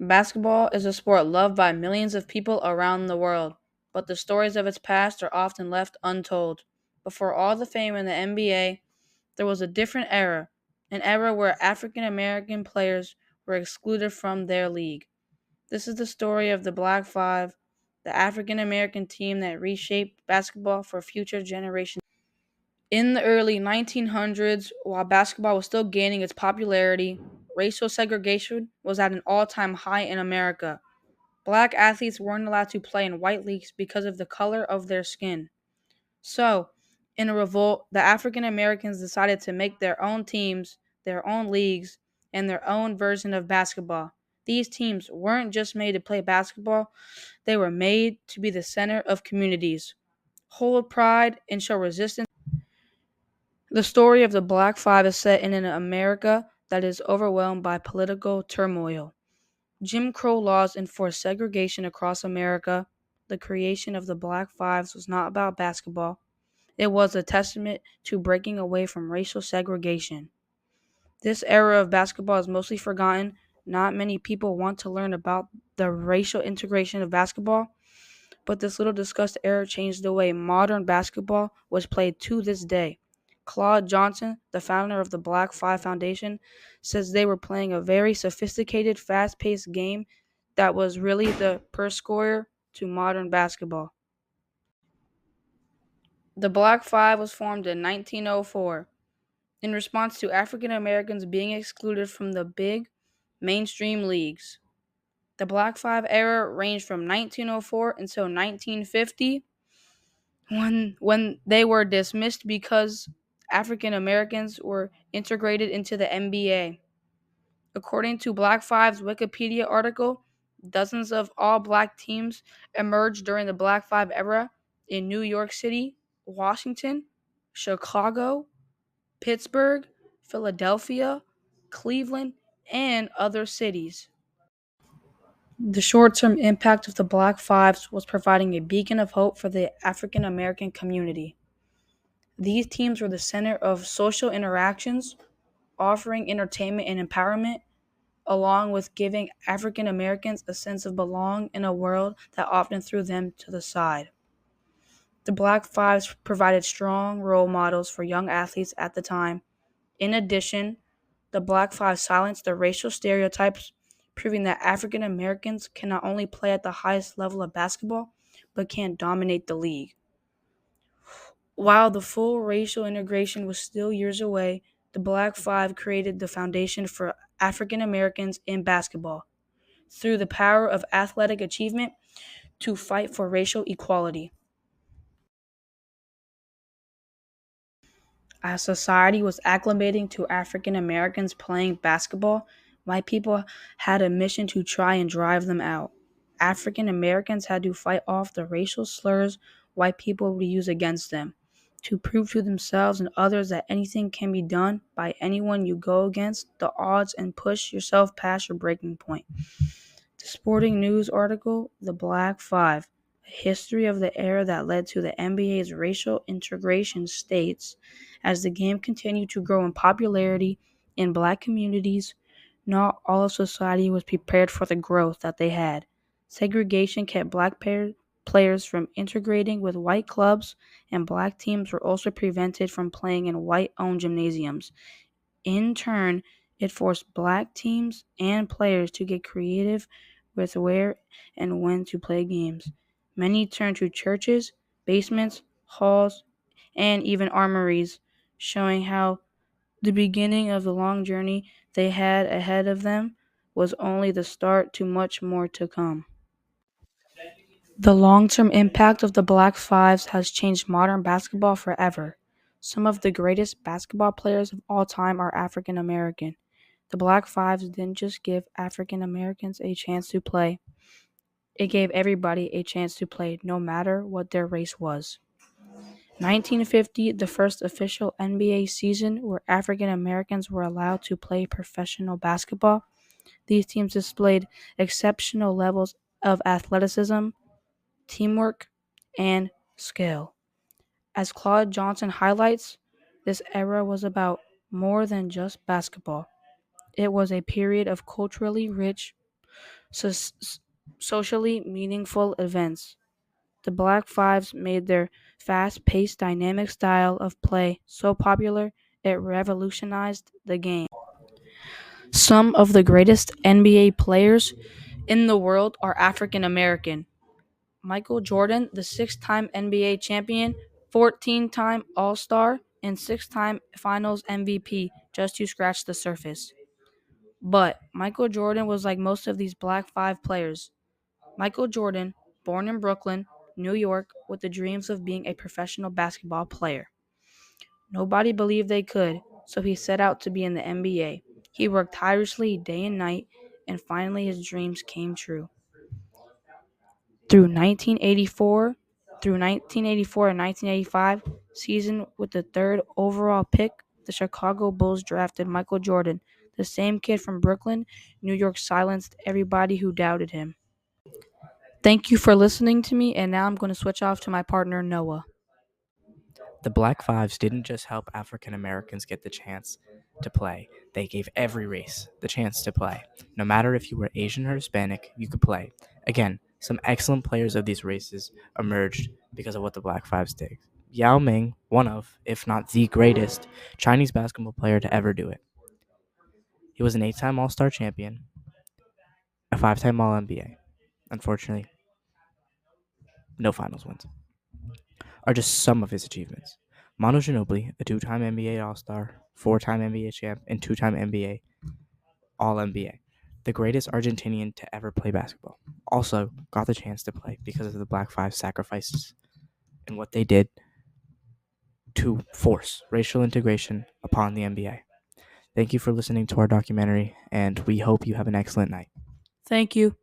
Basketball is a sport loved by millions of people around the world, but the stories of its past are often left untold. Before all the fame in the NBA, there was a different era, an era where African American players were excluded from their league. This is the story of the Black Five, the African American team that reshaped basketball for future generations. In the early 1900s, while basketball was still gaining its popularity, racial segregation was at an all time high in America. Black athletes weren't allowed to play in white leagues because of the color of their skin. So, in a revolt, the African Americans decided to make their own teams, their own leagues, and their own version of basketball. These teams weren't just made to play basketball, they were made to be the center of communities, hold pride, and show resistance. The story of the Black Five is set in an America that is overwhelmed by political turmoil. Jim Crow laws enforced segregation across America. The creation of the Black Fives was not about basketball. It was a testament to breaking away from racial segregation. This era of basketball is mostly forgotten. Not many people want to learn about the racial integration of basketball, but this little discussed era changed the way modern basketball was played to this day. Claude Johnson, the founder of the Black Five Foundation, says they were playing a very sophisticated, fast paced game that was really the per square to modern basketball. The Black Five was formed in 1904 in response to African Americans being excluded from the big mainstream leagues. The Black Five era ranged from 1904 until 1950 when they were dismissed because African Americans were integrated into the NBA. According to Black Five's Wikipedia article, dozens of all black teams emerged during the Black Five era in New York City, Washington, Chicago, Pittsburgh, Philadelphia, Cleveland, and other cities. The short term impact of the Black Fives was providing a beacon of hope for the African American community. These teams were the center of social interactions, offering entertainment and empowerment, along with giving African Americans a sense of belonging in a world that often threw them to the side. The Black Fives provided strong role models for young athletes at the time. In addition, the Black Five silenced the racial stereotypes, proving that African Americans can not only play at the highest level of basketball, but can dominate the league. While the full racial integration was still years away, the Black Five created the foundation for African Americans in basketball through the power of athletic achievement to fight for racial equality. As society was acclimating to African Americans playing basketball, white people had a mission to try and drive them out. African Americans had to fight off the racial slurs white people would use against them, to prove to themselves and others that anything can be done by anyone you go against the odds and push yourself past your breaking point. The Sporting News article, The Black Five, A History of the Era That Led to the NBA's Racial Integration, states, as the game continued to grow in popularity in black communities, not all of society was prepared for the growth that they had. Segregation kept black players from integrating with white clubs, and black teams were also prevented from playing in white-owned gymnasiums. In turn, it forced black teams and players to get creative with where and when to play games. Many turned to churches, basements, halls, and even armories, showing how the beginning of the long journey they had ahead of them was only the start to much more to come. The long-term impact of the Black Fives has changed modern basketball forever. Some of the greatest basketball players of all time are African American. The Black Fives didn't just give African Americans a chance to play, it gave everybody a chance to play, no matter what their race was. 1950, the first official NBA season where African Americans were allowed to play professional basketball. These teams displayed exceptional levels of athleticism, teamwork, and skill. As Claude Johnson highlights, this era was about more than just basketball. It was a period of culturally rich, so- socially meaningful events. The Black Fives made their fast paced, dynamic style of play so popular it revolutionized the game. Some of the greatest NBA players in the world are African American. Michael Jordan, the 6 time NBA champion, 14-time All Star, and 6 time Finals MVP, just to scratch the surface. But Michael Jordan was like most of these Black Five players. Michael Jordan, born in Brooklyn, New York, with the dreams of being a professional basketball player. Nobody believed they could, so he set out to be in the NBA. He worked tirelessly day and night, and finally his dreams came true. Through 1984, through 1984 and 1985 season with the third overall pick, the Chicago Bulls drafted Michael Jordan. The same kid from Brooklyn, New York silenced everybody who doubted him. Thank you for listening to me, and now I'm going to switch off to my partner, Noah. The Black Fives didn't just help African Americans get the chance to play, they gave every race the chance to play. No matter if you were Asian or Hispanic, you could play. Again, some excellent players of these races emerged because of what the Black Fives did. Yao Ming, one of, if not the greatest, Chinese basketball player to ever do it. He was an 8 time All Star champion, a 5 time All NBA. Unfortunately, no finals wins. Are just some of his achievements. Manu Ginobili, a 2 time NBA All-Star, 4 time NBA champ, and 2 time NBA All-NBA. The greatest Argentinian to ever play basketball. Also got the chance to play because of the Black Five sacrifices and what they did to force racial integration upon the NBA. Thank you for listening to our documentary, and we hope you have an excellent night. Thank you.